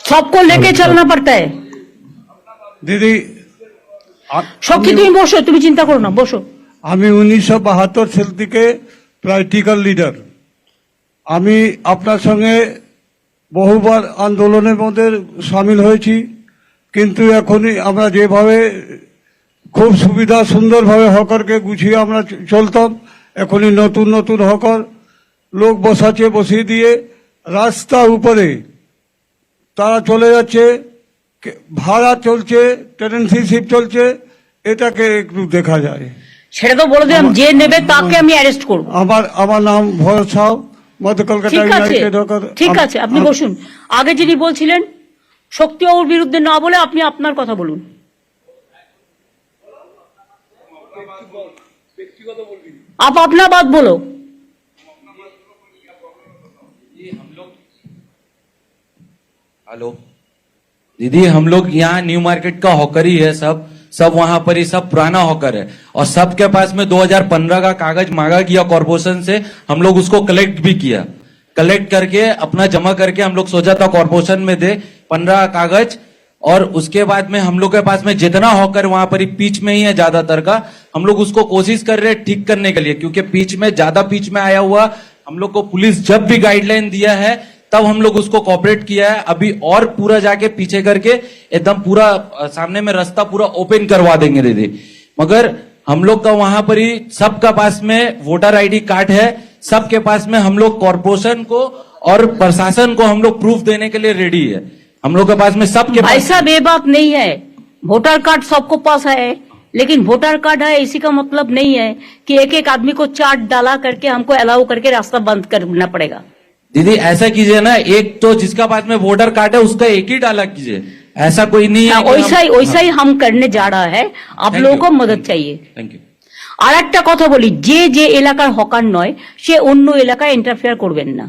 सबको लेके चलना पड़ता है। दीदी সবকি তুমি বসো, তুমি চিন্তা করো না, বসো। আমি 1972 সাল থেকে প্র্যাকটিক্যাল লিডার। আমি আপনার সঙ্গে বহুবার আন্দোলনের মধ্যে সামিল হয়েছি, কিন্তু এখনই আমরা যেভাবে খুব সুবিধা সুন্দরভাবে হকারকে গুছিয়ে আমরা চলতাম, এখনই নতুন নতুন হকার লোক বসাচ্ছে, বসিয়ে দিয়ে রাস্তা উপরে তারা চলে যাচ্ছে, ভাড়া চলছে, টেনেন্সিশিপ চলছে, এটাকে একটু দেখা যায়। সেটা তো বলে দিলাম, যে নেবে তাকে আমি অ্যারেস্ট করব। আমার নাম ভরত সাউ, মধ্য কলকাতা ইউনাইটেড হকার। ঠিক আছে, আপনি বসুন। আগে যিনি বলছিলেন শক্তিবাবুর বিরুদ্ধে না বলে আপনি আপনার কথা বলুন। आप अपना बात बोलो। हेलो दीदी, हम लोग यहाँ न्यू मार्केट का हॉकर ही है, सब वहां पर ही सब पुराना हॉकर है, और सबके पास में 2015 का कागज मांगा गया कॉर्पोरेशन से। हम लोग उसको कलेक्ट भी किया, कलेक्ट करके अपना जमा करके हम लोग सोचा था कॉर्पोरेशन में दे 15 कागज। और उसके बाद में हम लोग के पास में जितना हॉकर वहां पर ही पीच में ही है ज्यादातर का, हम लोग उसको कोशिश कर रहे हैं ठीक करने के लिए, क्योंकि पीच में ज्यादा पीच में आया हुआ हम लोग को पुलिस जब भी गाइडलाइन दिया है तब हम लोग उसको कोऑपरेट किया है। अभी और पूरा जाके पीछे करके एकदम पूरा सामने में रास्ता पूरा ओपन करवा देंगे दीदी। मगर हम लोग का वहां पर ही सबका पास में वोटर आईडी कार्ड है, सबके पास में हम लोग कॉर्पोरेशन को और प्रशासन को हम लोग प्रूफ देने के लिए रेडी है। हम लोग के पास में सबके पास। ऐसा ये बात नहीं है, वोटर कार्ड सबको पास है, लेकिन वोटर कार्ड है इसी का मतलब नहीं है कि एक एक आदमी को चार्ट डाला करके हमको अलाउ करके रास्ता बंद करना पड़ेगा। दीदी ऐसा कीजिए ना, एक तो जिसका पास में वोटर कार्ड है उसका एक ही डाला कीजिए, ऐसा कोई नहीं है। वैसा ही हम करने जा रहा है, आप लोगों को मदद चाहिए। Thank you. আর একটা কথা বলি, যে এলাকার হকার নয় সে অন্য এলাকায় ইন্টারফেয়ার করবেন না,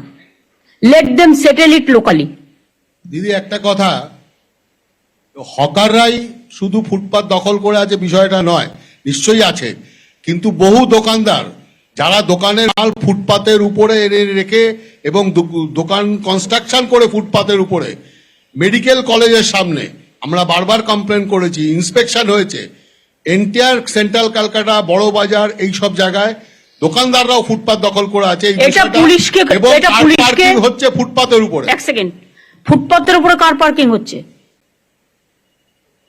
লেট দেম সেটেল ইট লোকালি। দিদি একটা কথা, হকাররাই শুধু ফুটপাত দখল করে আছে বিষয়টা নয়, নিশ্চয়ই আছে, কিন্তু বহু দোকানদার যারা দোকানের মাল ফুটপাতের উপরে এনে রেখে এবং দোকান কনস্ট্রাকশন করে ফুটপাতের উপরে, মেডিকেল কলেজের সামনে আমরা বারবার কমপ্লেন করেছি, ইন্সপেকশন হয়েছে, এনটিআর সেন্ট্রাল কলকাতা বড় বাজার এই সব জায়গায় দোকানদাররাও ফুটপাত দখল করে আছে। এটা পুলিশকে হচ্ছে ফুটপাতের উপরে। এক সেকেন্ড, ফুটপাতের উপরে কার পার্কিং হচ্ছে?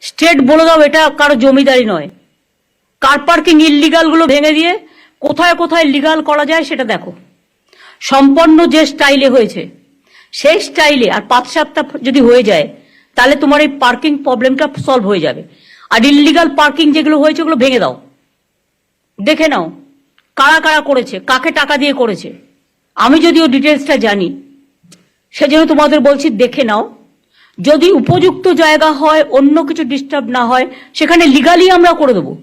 স্টেট বলে দাও, এটা কারো জমিদারি নয়। কার পার্কিং ইল্লিগাল গুলো ভেঙে দিয়ে কোথায় কোথায় লিগাল করা যায় সেটা দেখো। সম্পন্ন যে স্টাইলে হয়েছে সেই স্টাইলে আর 5-7টা যদি হয়ে যায় তাহলে তোমার এই পার্কিং প্রবলেমটা সলভ হয়ে যাবে। আর ইল্লিগাল পার্কিং যেগুলো হয়েছে ওগুলো ভেঙে দাও, দেখে নাও কারা কারা করেছে, কাকে টাকা দিয়ে করেছে। আমি যদিও ডিটেলসটা জানি, সেজন্য তোমাদের বলছি দেখে নাও। যদি উপযুক্ত জায়গা হয়, অন্য কিছু ডিস্টার্ব না হয়, সেখানে লিগালি আমরা করে দেবো।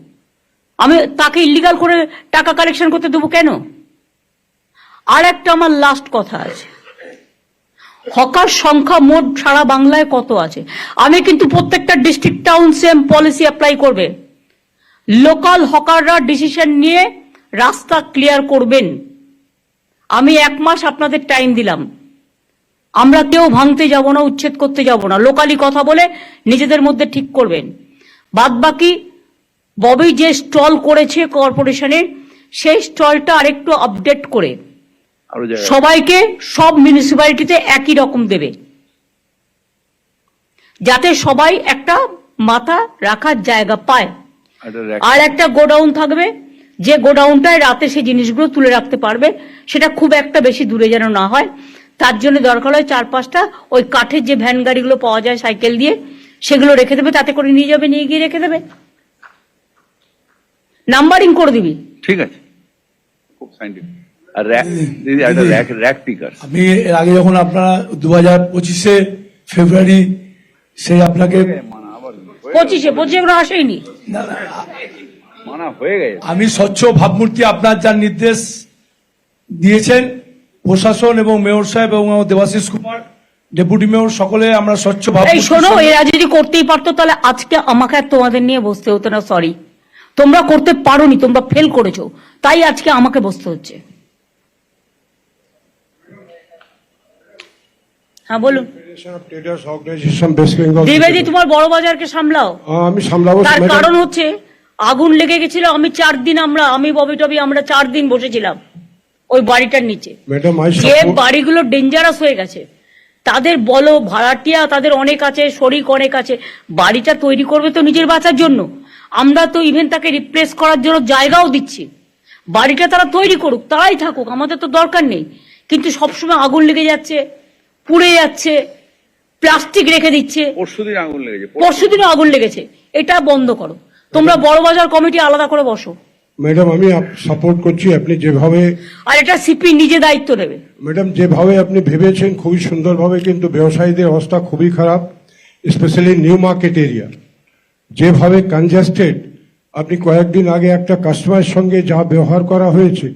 আমি তাকে ইল্লিগাল করে টাকা কালেকশন করতে দেবো কেন? আর একটা আমার লাস্ট কথা আছে, হকার সংখ্যা মোট সারা বাংলায় কত আছে? আমি কিন্তু প্রত্যেকটা district town same policy apply করবে। লোকাল হকাররা ডিসিশন নিয়ে রাস্তা ক্লিয়ার করবেন। আমি 1 মাস আপনাদের টাইম দিলাম, আমরা কেউ ভাঙতে যাব না, উচ্ছেদ করতে যাব না, লোকালি কথা বলে নিজেদের মধ্যে ঠিক করবেন। বাদ বাকি ববি যে স্টল করেছে কর্পোরেশনের, সেই স্টলটা আরেকটু আপডেট করে সবাইকে সব মিউনিসিপ্যালিটিতে একই রকম দেবে, যাতে সবাই একটা মাথা রাখার জায়গা পায়। আর একটা গোডাউন থাকবে, যে গোডাউনটায় রাতে সেই জিনিসগুলো তুলে রাখতে পারবে, সেটা খুব একটা বেশি দূরে যেন না হয়। তার জন্য দরকার হয় 4-5টা ওই কাঠের যে ভ্যান গাড়িগুলো পাওয়া যায় সাইকেল দিয়ে, সেগুলো রেখে দেবে, তাতে করে নিয়ে যাবে, নিয়ে গিয়ে রেখে দেবে, নাম্বারিং করে দিবি। ঠিক আছে, খুব সাইন্টিফিক। আর দিদি একটা র্যাক পিকার, আমি এর আগে যখন আপনারা 2025 ফেব্রুয়ারি সেই আপনাকে 25 এগুলো আসেনি, মানা হয়ে গেছে। আমি স্বচ্ছ ভাবমূর্তি আপনার যার নির্দেশ দিয়েছেন প্রশাসন এবং মেয়র সাহেব এবং দেবাশিস কুমার ডেপুটি মেয়র সকলে আমরা স্বচ্ছ এই শোনো, এরা যদি করতেই পারতো তাহলে আজকে আমাকে আর তোমাদের নিয়ে বসতে হতো না। সরি, তোমরা করতে পারোনি, তোমরা ফেল করেছো, তাই আজকে আমাকে বসতে হচ্ছে। হ্যাঁ বলুন। Federation of traders organisation West Bengal. দ্বিবেদী, তোমার বড় বাজারকে সামলাও। আমি সামলাবো তার ম্যাডাম। কারণ হচ্ছে আগুন লেগে গেছিল, আমি ববি টবি আমরা 4 দিন বসেছিলাম ওই বাড়িটার নিচে। ম্যাডাম আই যে বাড়িগুলো ডেঞ্জারাস হয়ে গেছে তাদের বলো, ভাড়াটিয়া তাদের অনেক আছে, শরিক অনেক আছে, বাড়িটা তৈরি করবে তো নিজের বাঁচার জন্য। আমরা তো ইভেন তাকে রিপ্লেস করার জন্য জায়গাও দিচ্ছি। বাড়িটা তারা তৈরি করুক, তারাই থাকুক, আমাদের তো দরকার নেই। কিন্তু সবসময় আগুন লেগে যাচ্ছে, পুড়ে যাচ্ছে, প্লাস্টিক রেখে দিচ্ছে। পরশুদিন আগুন লেগেছে। পরশুদিনও আগুন লেগেছে, এটা বন্ধ করো। তোমরা বড় বাজার কমিটি আলাদা করে বসো। ম্যাডাম আমি সাপোর্ট করছি, আপনি যেভাবে, আর এটা সিপি নিজে দায়িত্ব নেবে। ম্যাডাম যেভাবে আপনি ভেবেছেন খুবই সুন্দরভাবে, কিন্তু ব্যবসায়ীদের অবস্থা খুবই খারাপ, স্পেশালি নিউ মার্কেট এরিয়া যেভাবে কনজেস্টেড। আপনি কয়েকদিন আগে একটা কাস্টমারের সঙ্গে যা ব্যবহার করা হয়েছে,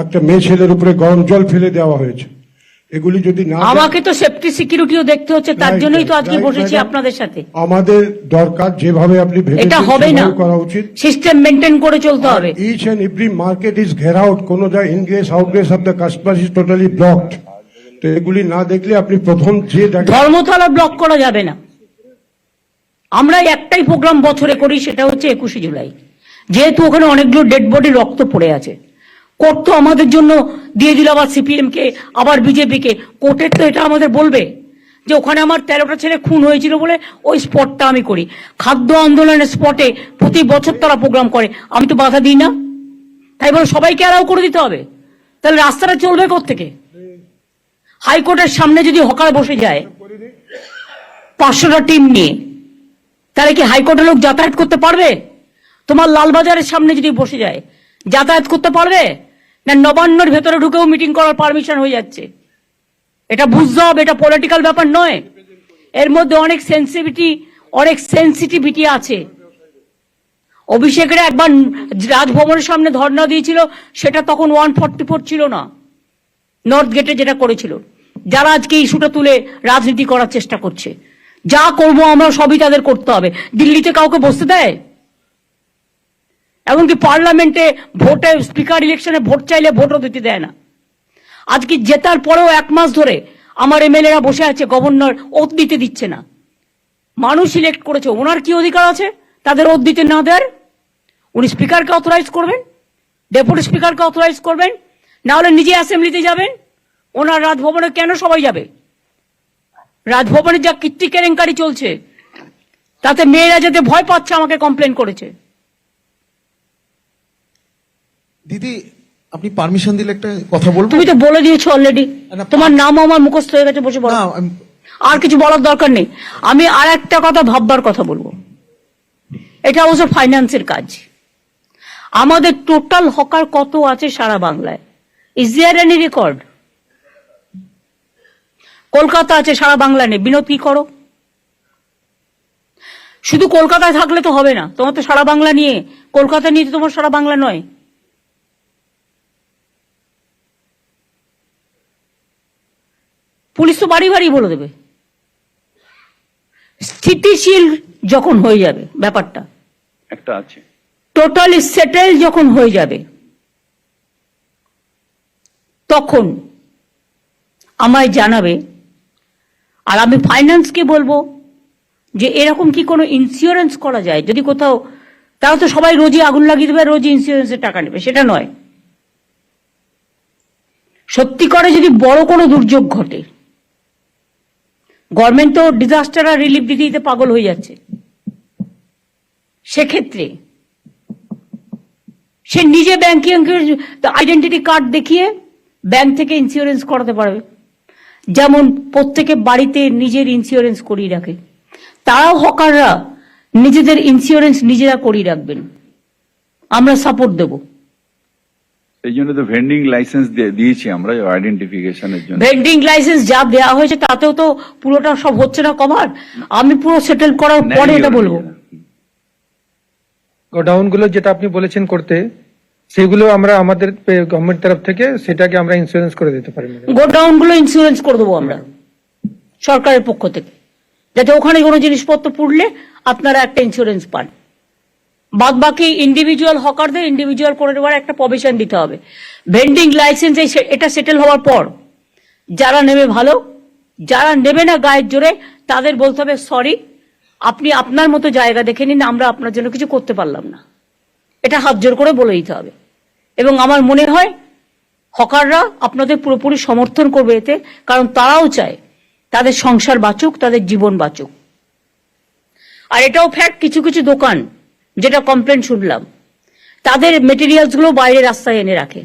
একটা মেয়ে ছেলের উপরে গরম জল ফেলে দেওয়া হয়েছে, এগুলি যদি না, আমাকে তো সেফটি সিকিউরিটিও দেখতে হচ্ছে, তার Right, জন্যই তো আজকে right, বসেছি madam. আপনাদের সাথে। আমাদের দরকার যেভাবে আপনি এটা ভেবেছেন হবে না, সেভাবে করা উচিত। সিস্টেম মেনটেন করে চলতে হবে। Each and every market is ঘেরাউট, কোনো যা ingress outgress of the customer is totally blocked. তো এগুলি না দেখলে আপনি প্রথম যে ধর্মতলা ব্লক করা যাবে না। আমরা একটাই প্রোগ্রাম বছরে করি, সেটা হচ্ছে 21শে জুলাই। যেহেতু ওখানে অনেকগুলো ডেড বডি রক্ত পড়ে আছে, কোর্ট তো আমাদের জন্য দিয়ে দিল, আবার সিপিএম কে, আবার বিজেপি কে। কোর্টের তো এটা আমাদের বলবে যে ওখানে আমার 13টা ছেলে খুন হয়েছিল বলে ওই স্পটটা আমি করি। খাদ্য আন্দোলনের স্পটে প্রতি বছর তারা প্রোগ্রাম করে, আমি তো বাধা দিই না। তাই বলে সবাইকে অ্যালাউ করে দিতে হবে? তাহলে রাস্তাটা চলবে কোত্থেকে? হাইকোর্টের সামনে যদি হকার বসে যায় 500টা টিম নিয়ে, তাহলে কি হাইকোর্টের লোক যাতায়াত করতে পারবে? তোমার লালবাজারের সামনে যদি বসে যায় যাতায়াত করতে পারবে না? নবান্নর ভেতরে ঢুকেও মিটিং করার পারমিশন হয়ে যাচ্ছে। এটা বুঝতে হবে, এটা পলিটিক্যাল ব্যাপার নয়। এর মধ্যে অনেক সেন্সিটিভিটি আছে। অভিষেকের একবার রাজভবনের সামনে ধর্ণা দিয়েছিল, সেটা তখন 144 ছিল না, নর্থ গেটে যেটা করেছিল। যারা আজকে ইস্যুটা তুলে রাজনীতি করার চেষ্টা করছে, যা করবো আমরা সবই তাদের করতে হবে। দিল্লিতে কাউকে বসতে দেয়? এমনকি পার্লামেন্টে ভোটে, স্পিকার ইলেকশনে ভোট চাইলে ভোটও দিতে দেয় না। আজকে জেতার পরেও 1 মাস ধরে আমার এমএলএরা বসে আছে, গভর্নর ওথ দিতে দিচ্ছে না। মানুষ ইলেক্ট করেছে, ওনার কি অধিকার আছে তাদের ওথ দিতে না দেওয়ার? উনি স্পিকারকে অথরাইজ করবেন, ডেপুটি স্পিকারকে অথরাইজ করবেন, না হলে নিজে অ্যাসেম্বলিতে যাবেন। ওনার রাজভবনে কেন সবাই যাবে? রাজভবনে যা কীর্তি কেলেঙ্কারি চলছে, তাতে মেয়েরা যেতে ভয় পাচ্ছে, আমাকে কমপ্লেন করেছে। দিদি আপনি পারমিশন দিলে একটা কথা বলবো? তুমি তো বলে দিয়েছো অলরেডি, না, তোমার নামও আমার মুখস্থ হয়ে গেছে, বসে বলো। না, আর কিছু বলার দরকার নেই। আমি আর একটা কথা ভাববার কথা বলবো। এটা অবশ্য ফাইন্যান্সের কাজ। আমাদের টোটাল হকার কত আছে সারা বাংলায়? Is there any record? Kolkata আছে, সারা বাংলা নেই। বিনোদ, কি করো? শুধু কলকাতায় থাকলে তো হবে না, তোমার তো সারা বাংলা নিয়ে, কলকাতা নিয়ে তো তোমার সারা বাংলা নয়। পুলিশ তো বাড়ি বাড়ি বলে দেবে। স্থিতিশীল যখন হয়ে যাবে ব্যাপারটা, একটা আছে, টোটালি সেটেল যখন হয়ে যাবে, তখন আমায় জানাবে। আর আমি ফাইন্যান্সকে বলবো যে এরকম কি কোনো ইন্স্যুরেন্স করা যায়? যদি কোথাও, তারা তো সবাই রোজই আগুন লাগিয়ে দেবে, রোজই ইন্স্যুরেন্সের টাকা নেবে, সেটা নয়। সত্যি করে যদি বড় কোনো দুর্যোগ ঘটে, গভর্নমেন্ট তো ডিজাস্টার আর রিলিফ দিতে দিতে পাগল হয়ে যাচ্ছে, সেক্ষেত্রে সে নিজে ব্যাংকিং আইডেন্টিটি কার্ড দেখিয়ে ব্যাংক থেকে ইন্স্যুরেন্স করাতে পারবে। যেমন প্রত্যেকে বাড়িতে নিজের ইন্স্যুরেন্স করিয়ে রাখে, তারাও হকাররা নিজেদের ইন্স্যুরেন্স নিজেরা করিয়ে রাখবেন, আমরা সাপোর্ট দেব। এই জন্য তো ভেন্ডিং লাইসেন্স দিয়েছি আমরা আইডেন্টিফিকেশনের জন্য। ভেন্ডিং লাইসেন্স যা দেওয়া হয়েছে তাতেও তো পুরোটা সব হচ্ছে না কভার। আমি পুরো সেটেল করার পরে এটা বলবো। গোডাউন গুলো যেটা আপনি বলেছেন করতে, সেগুলো আমরা আমাদের গভর্নমেন্ট তরফ থেকে সেটাকে আমরা ইন্স্যুরেন্স করে দিতে পারি। গোডাউন গুলো ইন্স্যুরেন্স করে দেবো আমরা সরকারের পক্ষ থেকে, যাতে ওখানে কোনো জিনিসপত্র পুড়লে আপনারা একটা ইন্স্যুরেন্স পান। বাদ বাকি ইন্ডিভিজুয়াল হকারদের ইন্ডিভিজুয়াল করে দেওয়ার একটা প্রভিশন দিতে হবে। ভেন্ডিং লাইসেন্স এটা সেটেল হওয়ার পর যারা নেবে ভালো, যারা নেবে না গায়ের জোরে তাদের বলতে হবে সরি, আপনি আপনার মতো জায়গা দেখে নিন, আমরা আপনার জন্য কিছু করতে পারলাম না। এটা হাত জোর করে বলে দিতে হবে। এবং আমার মনে হয় হকাররা আপনাদের পুরোপুরি সমর্থন করবে এতে, কারণ তারাও চায় তাদের সংসার বাঁচুক, তাদের জীবন বাঁচুক। আর এটাও ফ্যাক্ট, কিছু কিছু দোকান যেটা কমপ্লেন শুনলাম, তাদের মেটেরিয়ালস গুলো বাইরে রাস্তায় এনে রাখে।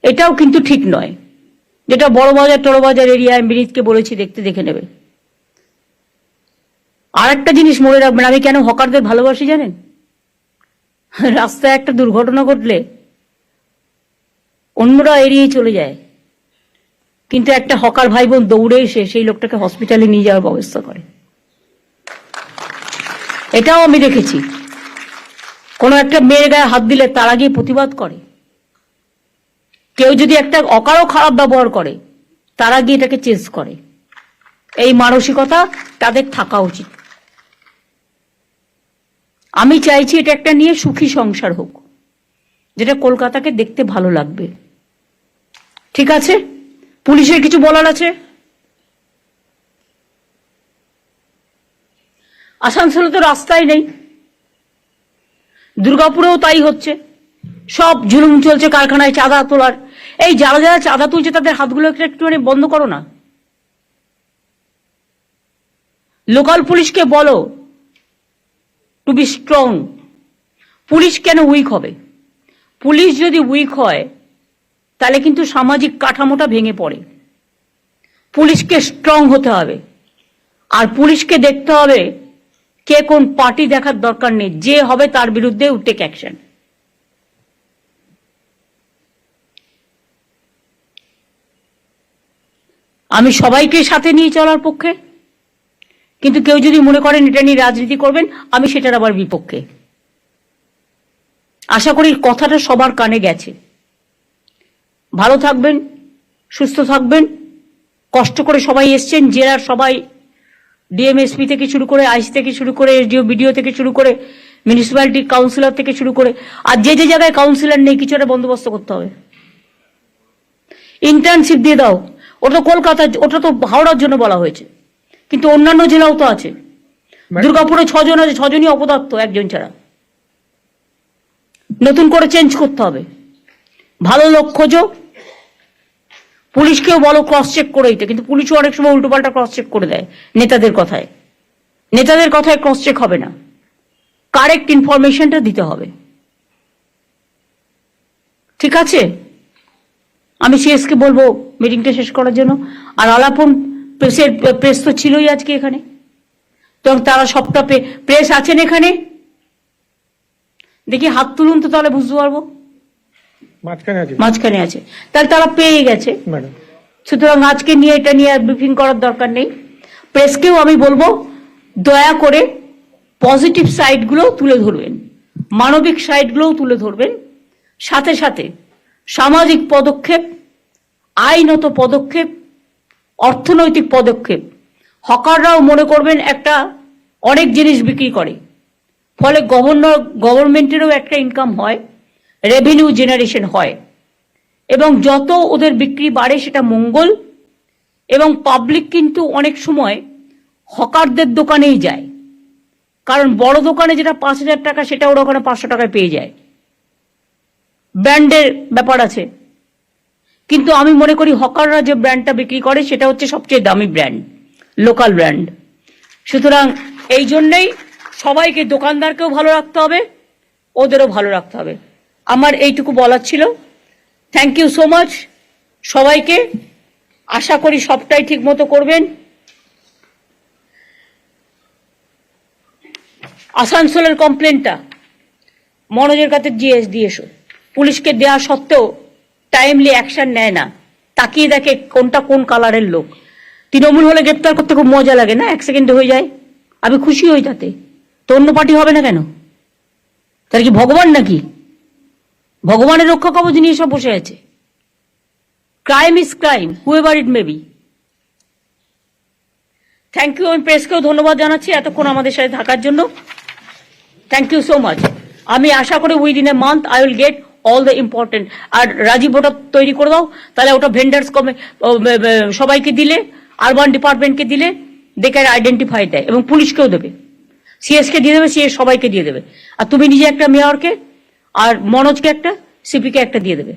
এটাও কিন্তু ঠিক নয়। যেটা বড় বাজার টড় বাজার এরিয়ায় বিনীতকে বলেছি দেখতে, দেখে নেবে। আর একটা জিনিস মনে রাখবেন, আমি কেন হকারদের ভালোবাসি জানেন? রাস্তায় একটা দুর্ঘটনা ঘটলে অন্যরা এড়িয়ে চলে যায়, কিন্তু একটা হকার ভাই বোন দৌড়ে এসে সেই লোকটাকে হসপিটালে নিয়ে যাওয়ার ব্যবস্থা করে। এটাও আমি দেখেছি। কোনো একটা মেয়ের গায়ে হাত দিলে তারা গিয়ে প্রতিবাদ করে। কেউ যদি একটা অকারও খারাপ ব্যবহার করে তারা গিয়ে এটাকে চেঞ্জ করে। এই মানসিকতা তাদের থাকা উচিত। আমি চাইছি এটা একটা নিয়ে সুখী সংসার হোক, যেটা কলকাতাকে দেখতে ভালো লাগবে। ঠিক আছে, পুলিশের কিছু বলার আছে? আসানসোলে তো রাস্তাই নেই, দুর্গাপুরেও তাই হচ্ছে। সব জুলুম চলছে কারখানায় চাঁদা তোলার। এই যারা যারা চাঁদা তুলছে তাদের হাতগুলো একটুখানি বন্ধ করো না। লোকাল পুলিশকে বলো টু বি স্ট্রং। পুলিশ কেন উইক হবে? পুলিশ যদি উইক হয় তাহলে কিন্তু সামাজিক কাঠামোটা ভেঙে পড়ে। পুলিশকে স্ট্রং হতে হবে। আর পুলিশকে দেখতে হবে কে কোন পার্টি দেখার দরকার নেই, যে হবে তার বিরুদ্ধে টেক অ্যাকশন। আমি সবাইকে সাথে নিয়ে চলার পক্ষে, কিন্তু কেউ যদি মনে করেন এটা নিয়ে রাজনীতি করবেন, আমি সেটার আবার বিপক্ষে। আশা করি কথাটা সবার কানে গেছে। ভালো থাকবেন, সুস্থ থাকবেন। কষ্ট করে সবাই এসছেন, জেলার সবাই, ডিএমএসপি থেকে শুরু করে, আইসি থেকে শুরু করে, এসডিও বিডিও থেকে শুরু করে, মিউনিসিপ্যালিটি কাউন্সিলর থেকে শুরু করে, আর যে যে জায়গায় কাউন্সিলর নেই কিছু একটা বন্দোবস্ত করতে হবে। ইন্টার্নশিপ দিয়ে দাও। ওটা তো কলকাতা, ওটা তো হাওড়ার জন্য বলা হয়েছে, কিন্তু অন্যান্য জেলাও তো আছে। দুর্গাপুরে 6 জন আছে, 6 জনই অপদার্থ, একজন ছাড়া। নতুন করে চেঞ্জ করতে হবে। ভালো লোক খোঁজো। পুলিশকেও বলো ক্রস চেক করে দিতে, কিন্তু পুলিশও অনেক সময় উল্টোপাল্টা ক্রস চেক করে দেয় নেতাদের কথায়। নেতাদের কথায় ক্রস চেক হবে না, কারেক্ট ইনফরমেশনটা দিতে হবে। ঠিক আছে, আমি সিএসকে বলবো মিটিংটা শেষ করার জন্য। আর আলাপন প্রেস তো ছিলই আজকে এখানে, তো তারা সবটা প্রেস আছেন এখানে, দেখি হাত তুলুন তো, তাহলে বুঝতে পারবো। মাঝখানে আছে, তাহলে তারা পেয়ে গেছে। সুতরাং আজকে নিয়ে এটা নিয়ে ব্রিফিং করার দরকার নেই। প্রেসকেও আমি বলবো দয়া করে পজিটিভ সাইডগুলো তুলে ধরবেন, মানবিক সাইডগুলোও তুলে ধরবেন। সাথে সাথে সামাজিক পদক্ষেপ, আইনত পদক্ষেপ, অর্থনৈতিক পদক্ষেপ। হকাররাও মনে করবেন একটা অনেক জিনিস বিক্রি করে, ফলে গভর্নমেন্টেরও একটা ইনকাম হয়, রেভিনিউ জেনারেশন হয়, এবং যত ওদের বিক্রি বাড়ে সেটা মঙ্গল। এবং পাবলিক কিন্তু অনেক সময় হকারদের দোকানেই যায়, কারণ বড় দোকানে যেটা 5,000 টাকা সেটা ওরা ওখানে 500 টাকায় পেয়ে যায়। ব্র্যান্ডের ব্যাপার আছে, কিন্তু আমি মনে করি হকাররা যে ব্র্যান্ডটা বিক্রি করে সেটা হচ্ছে সবচেয়ে দামি ব্র্যান্ড, লোকাল ব্র্যান্ড। সুতরাং এই জন্যই সবাইকে, দোকানদারকেও ভালো রাখতে হবে, ওদেরও ভালো রাখতে হবে। আমার এইটুকু বলার ছিল। থ্যাংক ইউ সো মাচ সবাইকে। আশা করি সবটাই ঠিক মতো করবেন। আসানসোলের কমপ্লেনটা মনোজের কাছে দিয়ে এসো। পুলিশকে দেওয়া সত্ত্বেও টাইমলি অ্যাকশন নেয় না, তাকিয়ে দেখে কোনটা কোন কালারের লোক। তৃণমূল হলে গ্রেপ্তার করতে খুব মজা লাগে না, 1 সেকেন্ডে হয়ে যায়, আমি খুশি হই তাতে। তো অন্য পার্টি হবে না কেন? তার কি ভগবান নাকি? ভগবানের রক্ষা কবচ নিয়ে সব বসে আছে। Crime is crime, however it may be. Thank you. আমি প্রেসকেও ধন্যবাদ জানাচ্ছি এতক্ষণ আমাদের সাথে থাকার জন্য। Thank you so much. আমি আশা করি within a month I will get all the important. আর রাজীব ওটা তৈরি করে দাও, তাহলে ওটা ভেন্ডার্স কমে সবাইকে দিলে, আরবান ডিপার্টমেন্টকে দিলে, দে ক্যান আইডেন্টিফাই দেয়, এবং পুলিশকেও দেবে, সিএস কে দিয়ে দেবে, সিএস সবাইকে দিয়ে দেবে। আর তুমি নিজে একটা মেয়রকে, আর মনোজকে একটা, সিপি কে একটা দিয়ে দেবে।